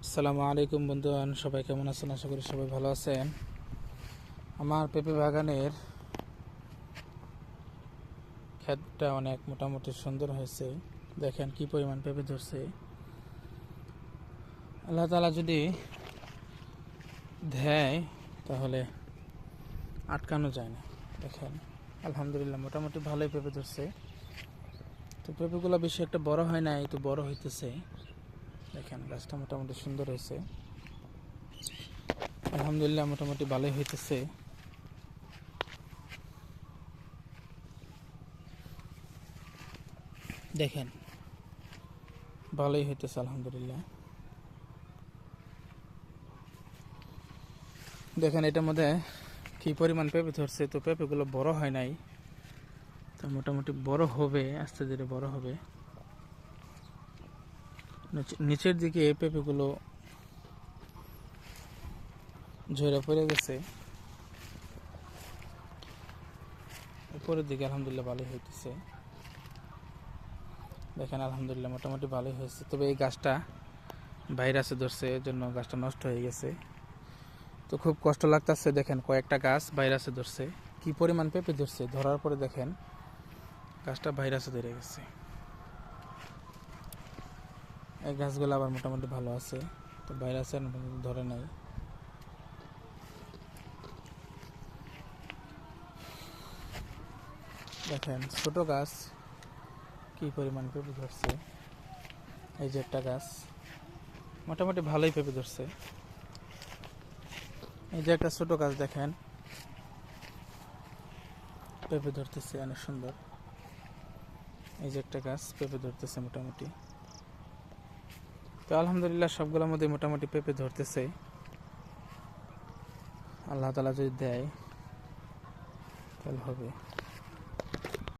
আসসালামু আলাইকুম বন্ধুগণ, সবাই কেমন আছেন? আশা করি সবাই ভালো আছেন। আমার পেঁপে বাগানের ক্ষেতটা অনেক মোটামুটি সুন্দর হয়েছে। দেখেন কি পরিমাণ পেঁপে ধরছে। আল্লাহ তাআলা যদি দেয় তাহলে আটকানো যায় না। দেখেন আলহামদুলিল্লাহ মোটামুটি ভালোই পেঁপে ধরছে। তো পেঁপেগুলো বেশি একটা বড় হয় নাই, তো বড় হইতেছে। দেখেন গাছটা মোটামুটি সুন্দর হয়েছে, আলহামদুলিল্লাহ মোটামুটি ভালোই হইতেছে। দেখেন ভালোই হইতেছে আলহামদুলিল্লাহ। দেখেন এটার মধ্যে কি পরিমাণ পেঁপে ধরছে। তো পেঁপেগুলো বড় হয় নাই, তো মোটামুটি বড় হবে, আস্তে ধীরে বড় হবে। নিচের দিকে পেঁপেগুলো ঝরে পড়ে গেছে, উপরের দিকে আলহামদুলিল্লাহ ভালোই হইতেছে। দেখেন আলহামদুলিল্লাহ মোটামুটি ভালোই হয়েছে। তবে এই গাছটা ভাইরাসে ধরছে, এর জন্য গাছটা নষ্ট হয়ে গেছে। তো খুব কষ্ট লাগতেছে। দেখেন কয়েকটা গাছ ভাইরাসে ধরছে, কি পরিমাণ পেঁপে ধরছে। ধরার পরে দেখেন গাছটা ভাইরাসে ধরে গেছে। এই গাছগুলো আবার মোটামুটি ভালো আছে, তো ভাইরাসে ধরে নাই। দেখেন ছোট গাছ কি পরিমাণ পেঁপে ধরছে। এই যে একটা গাছ মোটামুটি ভালোই পেঁপে ধরছে। এই যে একটা ছোট গাছ দেখেন পেঁপে ধরতেছে অনেক সুন্দর। এই যে একটা গাছ পেঁপে ধরতেছে মোটামুটি। তো আলহামদুলিল্লাহ সবগুলোর মধ্যে মোটামুটি পেঁপে ধরতেছে। আল্লাহ তাআলা যদি দেয় তাহলে হবে।